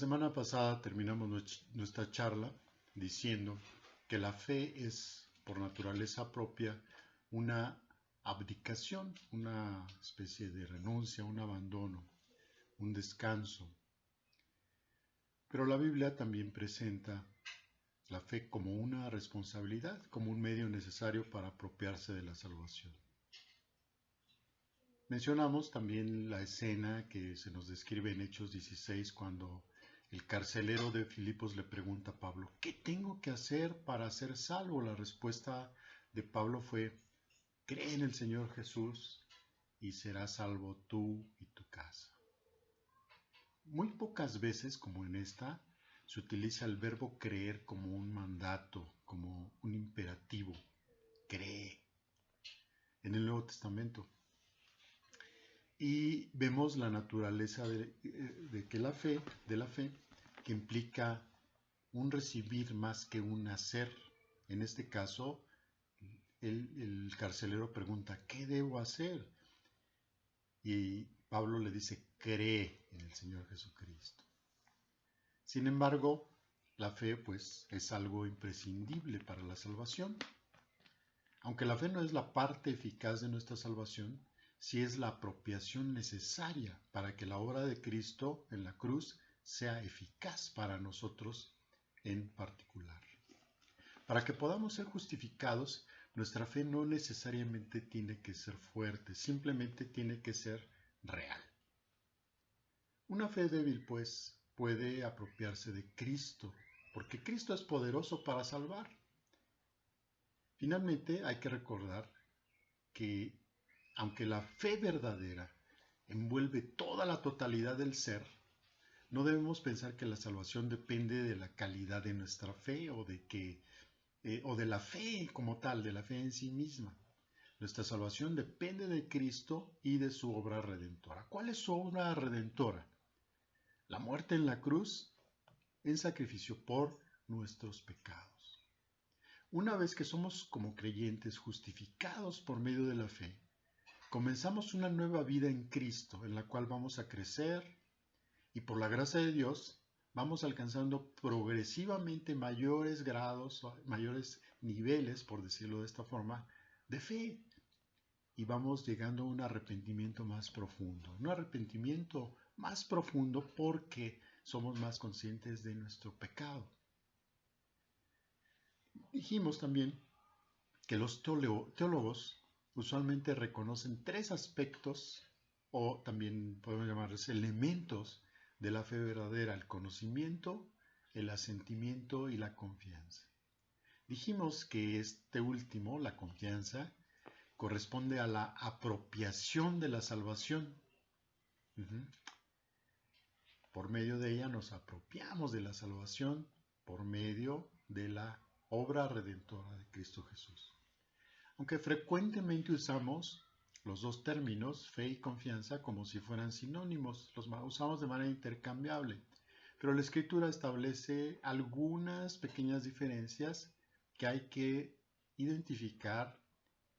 semana pasada terminamos nuestra charla diciendo que la fe es, por naturaleza propia, una abdicación, una especie de renuncia, un abandono, un descanso. Pero la Biblia también presenta la fe como una responsabilidad, como un medio necesario para apropiarse de la salvación. Mencionamos también la escena que se nos describe en Hechos 16 cuando el carcelero de Filipos le pregunta a Pablo, ¿qué tengo que hacer para ser salvo? La respuesta de Pablo fue, cree en el Señor Jesús y serás salvo tú y tu casa. Muy pocas veces, como en esta, se utiliza el verbo creer como un mandato, como un imperativo. Cree. En el Nuevo Testamento. Y vemos la naturaleza de la fe, que implica un recibir más que un hacer. En este caso, el carcelero pregunta, ¿qué debo hacer? Y Pablo le dice, cree en el Señor Jesucristo. Sin embargo, la fe pues es algo imprescindible para la salvación. Aunque la fe no es la parte eficaz de nuestra salvación, sí es la apropiación necesaria para que la obra de Cristo en la cruz sea eficaz para nosotros en particular. Para que podamos ser justificados, nuestra fe no necesariamente tiene que ser fuerte, simplemente tiene que ser real. Una fe débil, pues, puede apropiarse de Cristo, porque Cristo es poderoso para salvar. Finalmente, hay que recordar que, aunque la fe verdadera envuelve toda la totalidad del ser, no debemos pensar que la salvación depende de la calidad de nuestra fe o de la fe como tal, de la fe en sí misma. Nuestra salvación depende de Cristo y de su obra redentora. ¿Cuál es su obra redentora? La muerte en la cruz en sacrificio por nuestros pecados. Una vez que somos como creyentes justificados por medio de la fe, comenzamos una nueva vida en Cristo, en la cual vamos a crecer y por la gracia de Dios vamos alcanzando progresivamente mayores grados, mayores niveles, por decirlo de esta forma, de fe. Y vamos llegando a un arrepentimiento más profundo. Un arrepentimiento más profundo porque somos más conscientes de nuestro pecado. Dijimos también que los teólogos usualmente reconocen tres aspectos, o también podemos llamarlos elementos de la fe verdadera: el conocimiento, el asentimiento y la confianza. Dijimos que este último, la confianza, corresponde a la apropiación de la salvación. Por medio de ella nos apropiamos de la salvación por medio de la obra redentora de Cristo Jesús. Aunque frecuentemente usamos los dos términos, fe y confianza, como si fueran sinónimos, los usamos de manera intercambiable, pero la Escritura establece algunas pequeñas diferencias que hay que identificar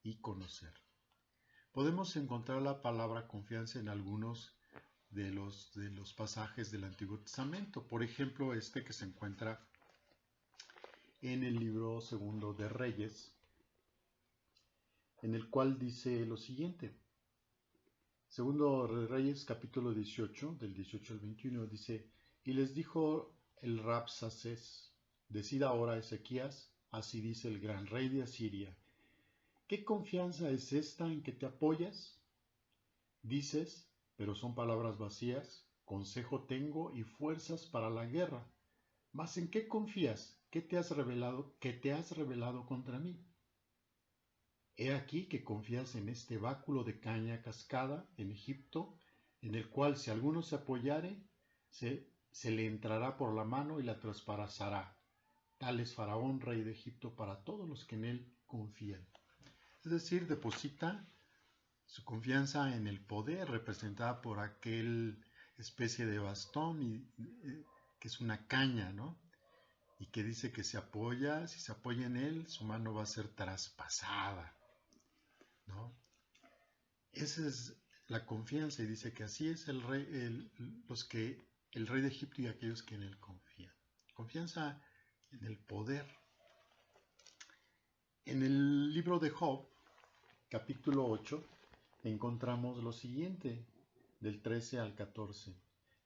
y conocer. Podemos encontrar la palabra confianza en algunos de los pasajes del Antiguo Testamento. Por ejemplo, este que se encuentra en el libro segundo de Reyes, en el cual dice lo siguiente. Segundo de Reyes, capítulo 18, del 18 al 21, dice, y les dijo el Rabsacés, decid ahora Ezequías, así dice el gran rey de Asiria, ¿qué confianza es esta en que te apoyas? Dices, pero son palabras vacías, consejo tengo y fuerzas para la guerra. ¿Mas en qué confías? ¿Qué te has revelado contra mí? He aquí que confías en este báculo de caña cascada en Egipto, en el cual si alguno se apoyare, se le entrará por la mano y la traspasará. Tal es Faraón, rey de Egipto, para todos los que en él confían. Es decir, deposita su confianza en el poder representada por aquel especie de bastón que es una caña, ¿no? Y que dice que si se apoya en él, su mano va a ser traspasada, ¿no? Esa es la confianza, y dice que así es el rey, los que el rey de Egipto y aquellos que en él confían. Confianza en el poder. En el libro de Job, capítulo 8, encontramos lo siguiente, del 13 al 14.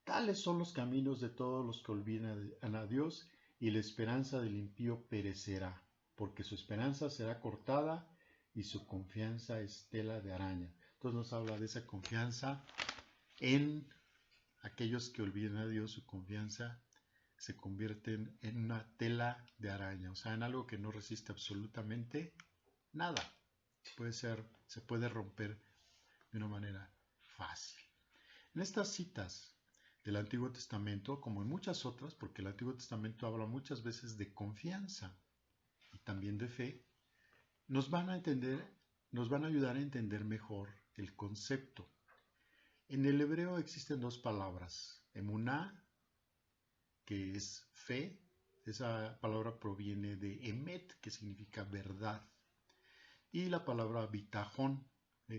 Tales son los caminos de todos los que olvidan a Dios, y la esperanza del impío perecerá, porque su esperanza será cortada y su confianza es tela de araña. Entonces nos habla de esa confianza en aquellos que olvidan a Dios. Su confianza se convierte en una tela de araña, o sea, en algo que no resiste absolutamente nada. Se puede romper de una manera fácil. En estas citas del Antiguo Testamento, como en muchas otras, porque el Antiguo Testamento habla muchas veces de confianza y también de fe, nos van a ayudar a entender mejor el concepto. En el hebreo existen dos palabras, emuná, que es fe. Esa palabra proviene de emet, que significa verdad, y la palabra bitajón,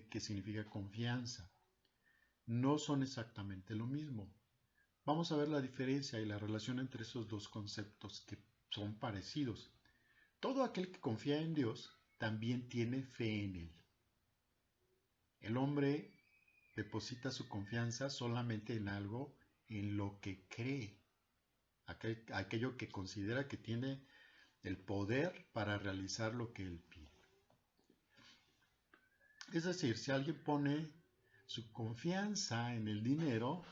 que significa confianza. No son exactamente lo mismo. Vamos a ver la diferencia y la relación entre esos dos conceptos que son parecidos. Todo aquel que confía en Dios también tiene fe en Él. El hombre deposita su confianza solamente en algo en lo que cree, aquello que considera que tiene el poder para realizar lo que él pide. Es decir, si alguien pone su confianza en el dinero,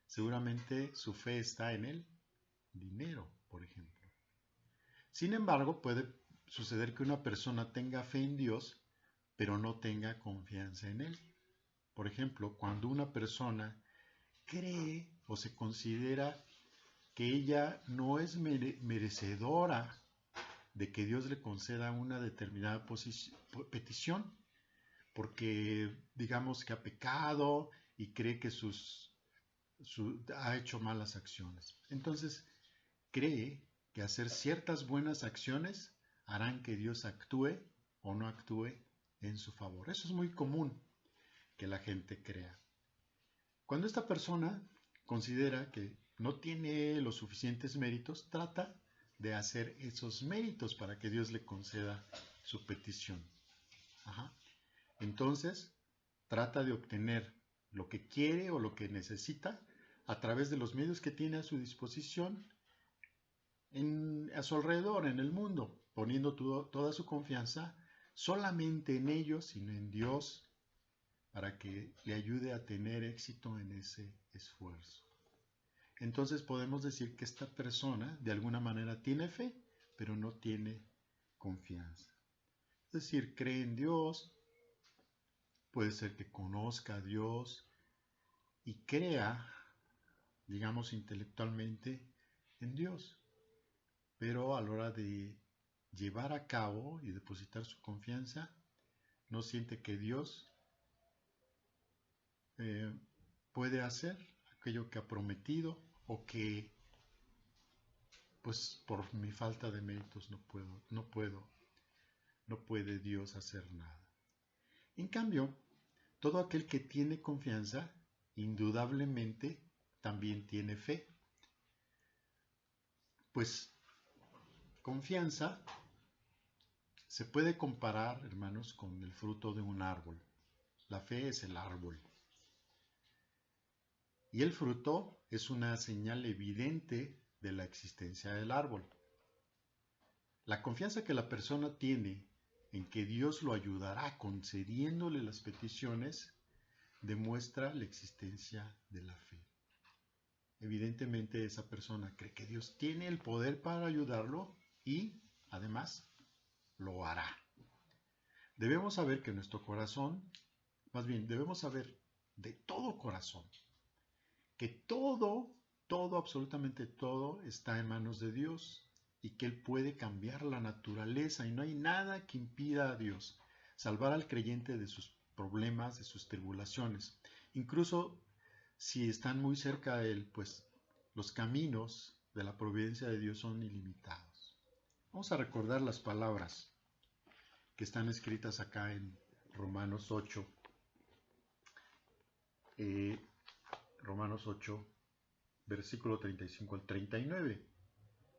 seguramente su fe está en el dinero, por ejemplo. Sin embargo, puede suceder que una persona tenga fe en Dios, pero no tenga confianza en Él. Por ejemplo, cuando una persona cree o se considera que ella no es merecedora de que Dios le conceda una determinada petición, porque digamos que ha pecado y cree que ha hecho malas acciones. Entonces, cree que hacer ciertas buenas acciones harán que Dios actúe o no actúe en su favor. Eso es muy común que la gente crea. Cuando esta persona considera que no tiene los suficientes méritos, trata de hacer esos méritos para que Dios le conceda su petición. Entonces, trata de obtener lo que quiere o lo que necesita a través de los medios que tiene a su disposición a su alrededor, en el mundo, poniendo toda su confianza solamente en ellos y no en Dios, para que le ayude a tener éxito en ese esfuerzo. Entonces podemos decir que esta persona de alguna manera tiene fe, pero no tiene confianza. Es decir, cree en Dios, puede ser que conozca a Dios y crea, digamos intelectualmente, en Dios, pero a la hora de llevar a cabo y depositar su confianza, no siente que Dios puede hacer aquello que ha prometido, o que pues por mi falta de méritos no puede Dios hacer nada. En cambio, todo aquel que tiene confianza, indudablemente también tiene fe. Pues confianza se puede comparar, hermanos, con el fruto de un árbol. La fe es el árbol. Y el fruto es una señal evidente de la existencia del árbol. La confianza que la persona tiene en que Dios lo ayudará concediéndole las peticiones demuestra la existencia de la fe. Evidentemente esa persona cree que Dios tiene el poder para ayudarlo y además lo hará. Debemos saber que nuestro corazón, más bien debemos saber de todo corazón, que todo, absolutamente todo está en manos de Dios y que Él puede cambiar la naturaleza y no hay nada que impida a Dios salvar al creyente de sus problemas, de sus tribulaciones. Incluso si están muy cerca de Él, pues los caminos de la providencia de Dios son ilimitados. Vamos a recordar las palabras que están escritas acá en Romanos 8. Romanos 8, versículo 35 al 39.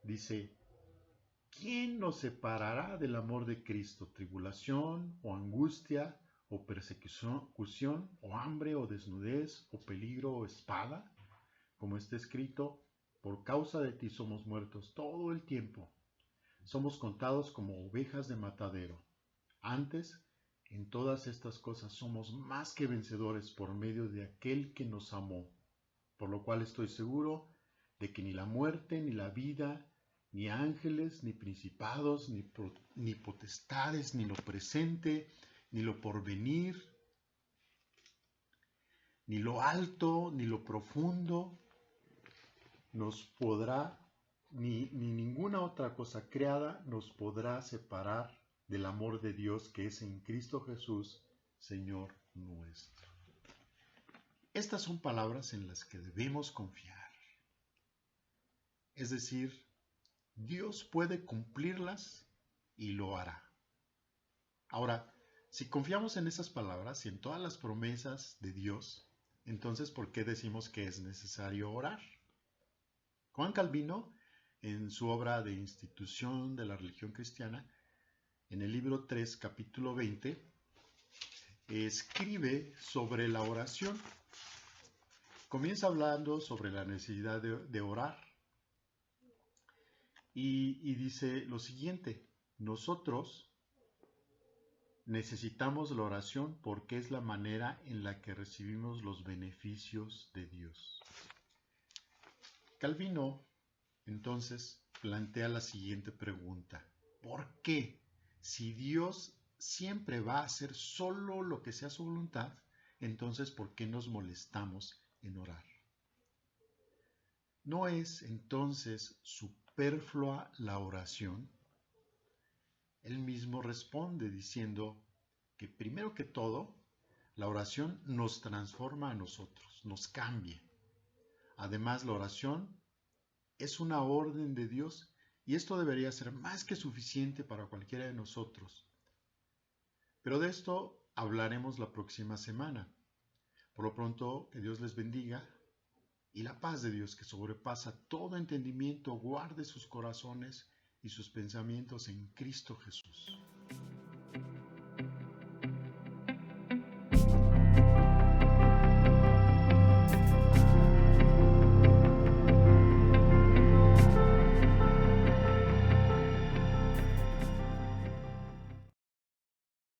Dice, ¿quién nos separará del amor de Cristo? ¿Tribulación o angustia o persecución o hambre o desnudez o peligro o espada? Como está escrito, por causa de ti somos muertos todo el tiempo. Somos contados como ovejas de matadero. Antes, en todas estas cosas somos más que vencedores por medio de aquel que nos amó. Por lo cual estoy seguro de que ni la muerte, ni la vida, ni ángeles, ni principados, ni potestades, ni lo presente, ni lo porvenir, ni lo alto, ni lo profundo, nos podrá, ni ninguna otra cosa creada nos podrá separar del amor de Dios que es en Cristo Jesús, Señor nuestro. Estas son palabras en las que debemos confiar. Es decir, Dios puede cumplirlas y lo hará. Ahora, si confiamos en esas palabras y en todas las promesas de Dios, entonces ¿por qué decimos que es necesario orar? Juan Calvino, en su obra de Institución de la Religión Cristiana, en el libro 3, capítulo 20, escribe sobre la oración. Comienza hablando sobre la necesidad de orar y dice lo siguiente: nosotros necesitamos la oración porque es la manera en la que recibimos los beneficios de Dios. Calvino, entonces, plantea la siguiente pregunta: ¿por qué? Si Dios siempre va a hacer solo lo que sea su voluntad, entonces ¿por qué nos molestamos en orar? ¿No es entonces superflua la oración? Él mismo responde diciendo que primero que todo, la oración nos transforma a nosotros, nos cambia. Además, la oración es una orden de Dios y esto debería ser más que suficiente para cualquiera de nosotros. Pero de esto hablaremos la próxima semana. Por lo pronto, que Dios les bendiga y la paz de Dios, que sobrepasa todo entendimiento, guarde sus corazones y sus pensamientos en Cristo Jesús.